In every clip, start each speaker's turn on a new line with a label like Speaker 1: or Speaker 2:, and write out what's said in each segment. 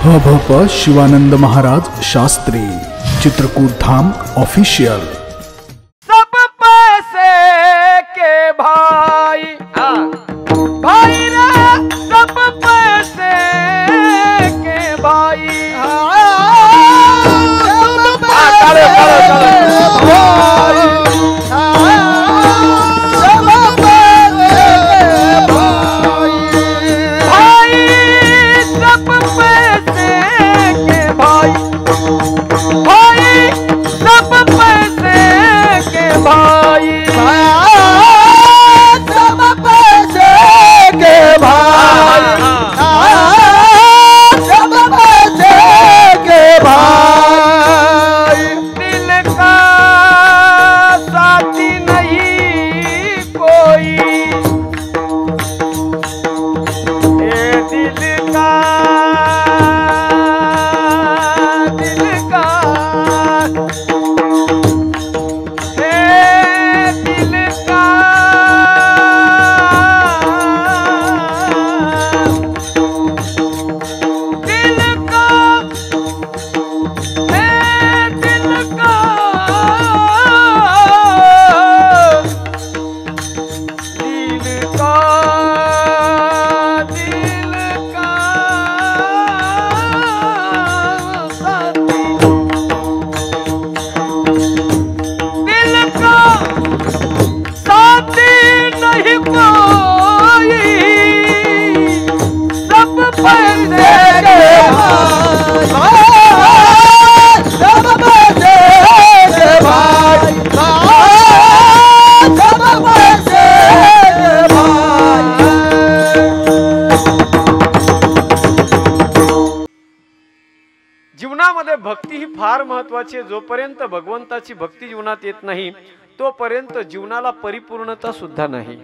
Speaker 1: हभप शिवानंद महाराज शास्त्री चित्रकूट धाम official.
Speaker 2: सब पैसे के भाई भाई रे, सब पैसे के भाई जीवनामध्ये भक्ती ही फार महत्वाची आहे। जोपर्यंत भगवंताची भक्ती जीवनात येत नाही तोपर्यंत जीवनाला परिपूर्णता सुद्धा नाही।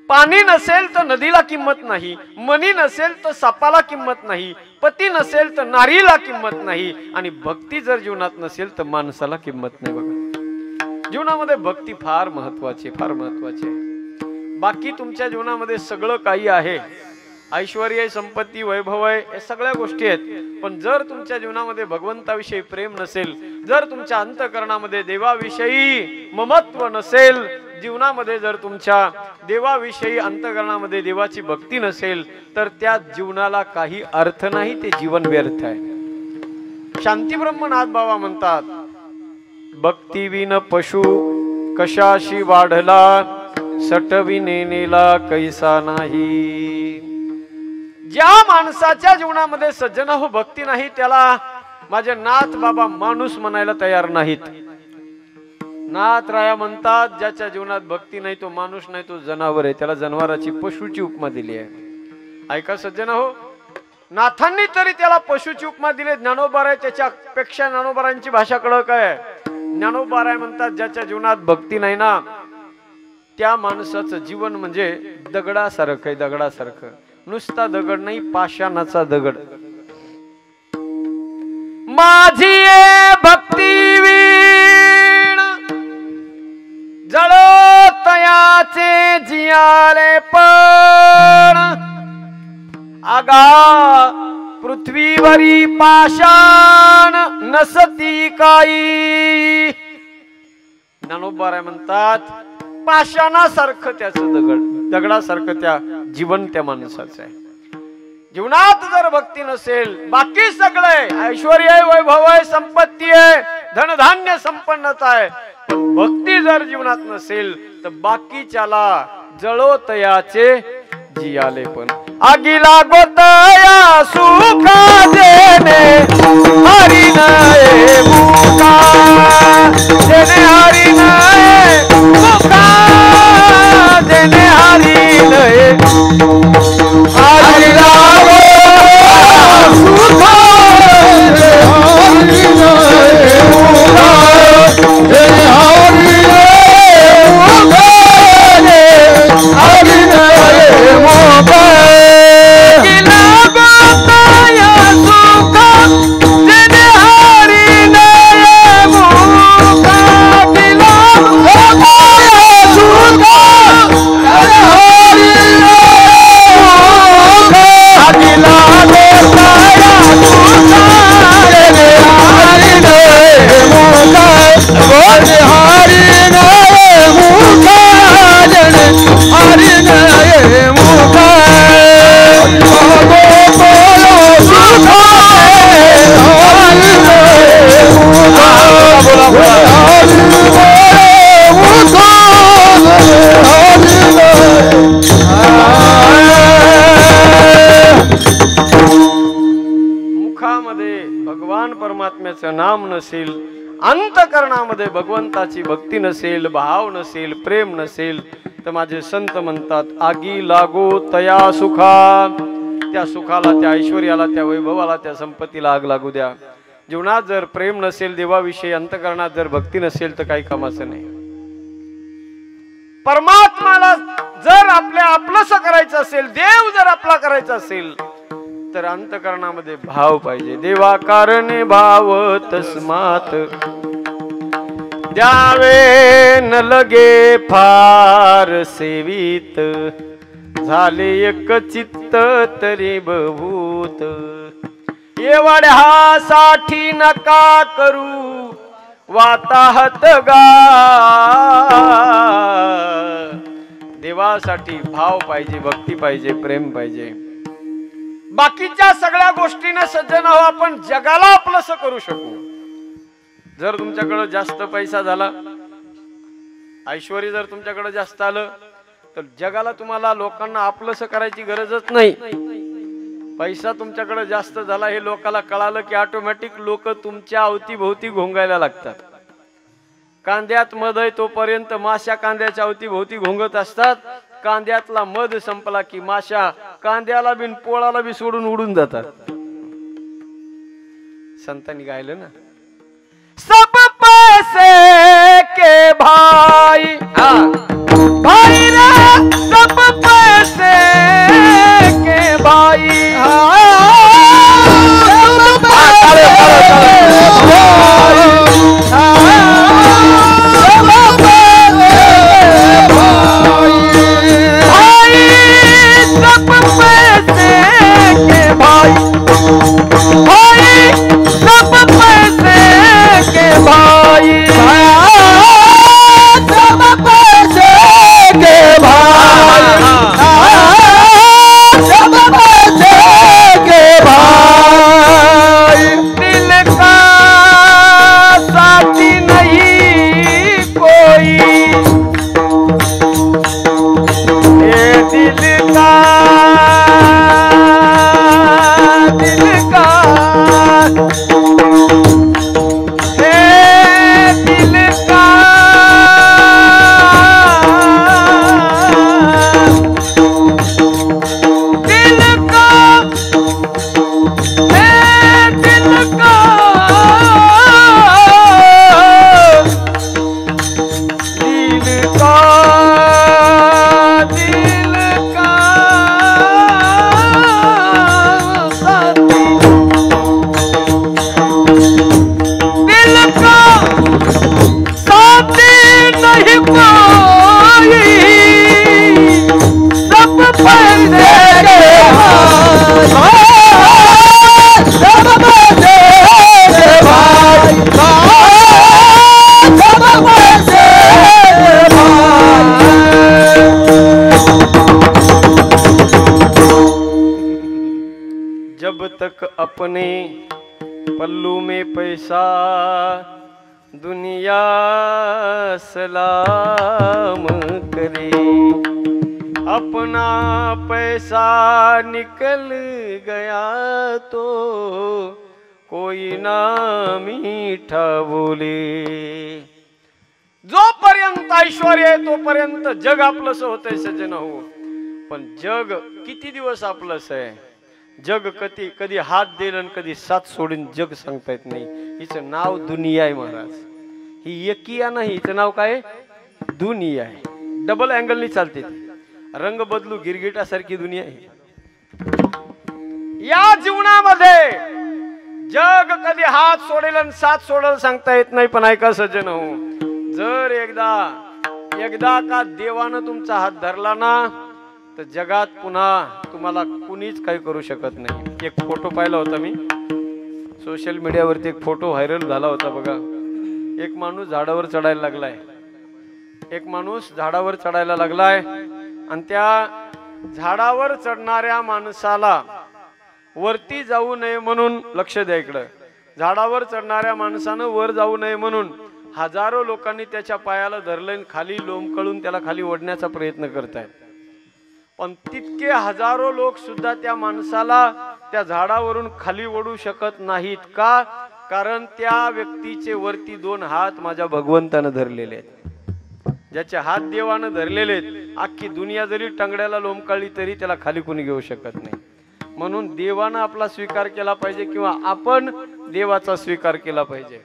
Speaker 2: पाणी नसेल तर नदीला किंमत नाही, मनी नसेल तर सापाला किंमत नाही, पती नसेल तर नारीला किंमत नाही, आणि भक्ती जर जीवनात नसेल तर माणसाला किंमत नाही। बघा, जीवनामध्ये भक्ती फार महत्वाची, फार महत्वाची आहे। बाकी तुमच्या जीवनामध्ये सगळं काही आहे, ऐश्वर्य, संपत्ती, वैभव आहे, हे सगळ्या गोष्टी आहेत, पण जर तुमच्या जीवनामध्ये भगवंताविषयी प्रेम नसेल, जर तुमच्या अंतःकरणामध्ये देवाविषयी ममत्व नसेल, जीवनामध्ये जर तुमच्या देवाविषयी अंतःकरणामध्ये देवाची भक्ती नसेल, तर त्या जीवनाला काही अर्थ नाही, ते जीवन व्यर्थ आहे। शांती ब्रह्मनाथ बाबा म्हणतात, भक्ती विन पशु कशाशी वाढला, सटविने नेला कैसा नाही। ज्या माणसाच्या जीवनामध्ये सज्जन हो भक्ती नाही, त्याला माझे नाथ बाबा माणूस म्हणायला तयार नाहीत। नाथ राया म्हणतात, ज्याच्या जीवनात भक्ती नाही तो माणूस नाही, तो जनावर आहे, त्याला जनावराची, पशुची उपमा दिली आहे। ऐका सज्जन हो, नाथांनी तरी त्याला पशुची उपमा दिली। ज्ञानोबा त्याच्यापेक्षा ज्ञानोबारांची भाषा कडक आहे। ज्ञानोबा म्हणतात, ज्याच्या जीवनात भक्ती नाही ना, त्या माणसाचं जीवन म्हणजे दगडासारखं आहे, दगडासारखं। नुसता दगड नाही, पाषाणाचा दगड। माझी भक्ती वीण जळो तयाचे जियाले पण, आगा पृथ्वीवरी पाषाण नसती काही। ज्ञानोबा म्हणतात, पाषाणासारखं त्याचं दगड, दगडासारखं त्या जीवन त्या माणसाचं आहे। जीवनात जर भक्ती नसेल, बाकी सगळे ऐश्वर्य आहे, वैभव आहे, संपत्ती आहे, धनधान्य संपन्नता आहे, पण भक्ती जर जीवनात नसेल तर बाकीच्याला जळो तयाचे जियाले पण। आगीला गोतया सुखा देणे हरी नये मुका, देणे हरी नये मुका, देणे हरी नये। आगीला गोतया सुखा देणे हरी नये मुका, देणे हरी नये मुका, हरी नये मुका।
Speaker 3: Oh
Speaker 2: नसेल, अंतकरणामध्ये भगवंताची भक्ती नसेल, भाव नसेल, प्रेम नसेल, तर माझे संत म्हणतात आगी लागो तया सुखा, त्या सुखाला, त्या ऐश्वर्याला, त्या वैभवाला, त्या संपत्तीला आग लागू द्या. जीवनात जर प्रेम नसेल देवाविषयी, अंतकरणात जर भक्ती नसेल तर काही कामाचं नाही. परमात्माला जर आपलंस करायचं असेल, देव जर आपला करायचा असेल, तर अंतकरणामध्ये भाव पाहिजे. देवा कारणे भाव तस्मात द्यावे न लगे फार सेवित, झाले एक चित्त तरी बभूत. एवढ्यासाठी नका करू वाताहत गा. देवासाठी भाव पाहिजे, भक्ती पाहिजे, प्रेम पाहिजे. बाकीच्या सगळ्या गोष्टीने सज्जन हो आपण जगाला आपलंस करू शकू. जर तुमच्याकडे जास्त पैसा झाला, ऐश्वर्य जर तुमच्याकडे जास्त आलं, तर जगाला, तुम्हाला, लोकांना आपलंस करायची गरजच नाही. पैसा तुमच्याकडे जास्त झाला हे लोकाला कळालं की ऑटोमॅटिक लोक तुमच्या अवतीभोवती घोंगायला लागतात. कांद्यात मध आहे तोपर्यंत माशा कांद्याच्या अवतीभोवती घोंगत असतात. कांद्यातला मध संपला की माशा कांद्याला बिन पोळाला बी सोडून उडून जातात. संतांनी गायलं ना, सब पैसे के भाई, भाई रे सब पैसे के भाई, अपने पल्लू में पैसा दुनिया सलाम करे, अपना पैसा निकल गया तो कोई ना मीठा बोले. जोपर्यंत ऐश्वर्य आहे तोपर्यंत जग आपलंच होतंय सज्जन हो. पण जग किती दिवस आपलंच आहे. जग कधी हात देईल आणि कधी साथ सोडून जग सांगता येत नाही. हिचं नाव दुनिया आहे महाराज. ही एकिया नाही, हिचं नाव काय दुनिया आहे. डबल अँगलनी चालते, रंग बदलू गिरगिटासारखी दुनिया आहे. या जीवनामध्ये जग कधी हात सोडेल आणि साथ सोडेल सांगता येत नाही. पण ऐका सज्जन हो, जर एकदा का देवानं तुमचा हात धरला ना, तर जगात पुन्हा तुम्हाला कुणीच काही करू शकत नाही. एक फोटो पाहिला होता मी सोशल मीडियावरती, एक फोटो व्हायरल झाला होता बघा. एक माणूस झाडावर चढायला लागलाय, एक माणूस झाडावर चढायला लागलाय आणि त्या झाडावर चढणाऱ्या माणसाला वरती जाऊ नये म्हणून, लक्ष द्या इकडं, झाडावर चढणाऱ्या माणसानं वर जाऊ नये म्हणून हजारो लोकांनी त्याच्या पायाला धरलं, खाली लोंबकळून त्याला खाली ओढण्याचा प्रयत्न करतायत. पण तितके हजारो लोक सुद्धा त्या माणसाला त्या झाडावरून खाली ओढू शकत नाहीत. का? कारण त्या व्यक्तीचे वरती 2 हात माझ्या भगवंतानं धरलेले आहेत. ज्याचे हात देवानं धरलेले आहेत, अख्खी दुनिया जरी टंगड्याला लोंबकाळली तरी त्याला खाली कोणी घेऊ शकत नाही. म्हणून देवानं आपला स्वीकार केला पाहिजे किंवा आपण देवाचा स्वीकार केला पाहिजे.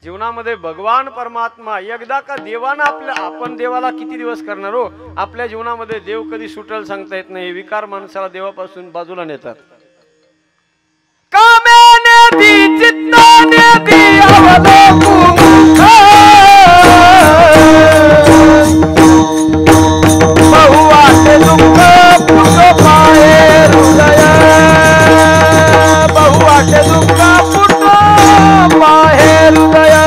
Speaker 2: जीवनामध्ये भगवान परमात्मा एकदा का देवानं आपण देवाला किती दिवस करणार हो. आपल्या जीवनामध्ये देव कधी सुटेल सांगता येत नाही. विकार माणसाला देवापासून बाजूला नेतात. कामेने भी चित्ताने भी अवलोकू बहुवाटे दुःख पुट पाहे हृदय बहुवाटे दुःख पुट पाहे हृदय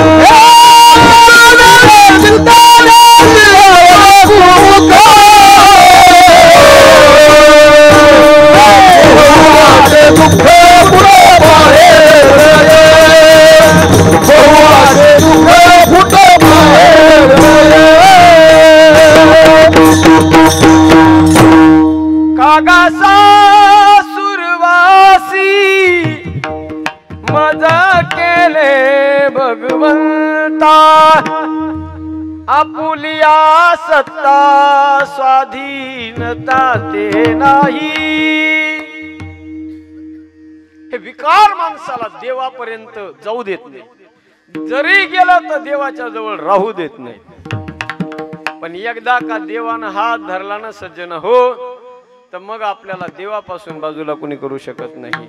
Speaker 2: कागासा सुरवासी मजा केले भगवंता आपुलिया सत्ता स्वाधीनता ते नाही. हे विकार माणसाला देवापर्यंत जाऊ देत नाही. जरी गेलं तर देवाच्या जवळ राहू देत नाही. पण एकदा का देवानं हात धरला ना सज्जन हो, तर मग आपल्याला देवापासून बाजूला कोणी करू शकत नाही.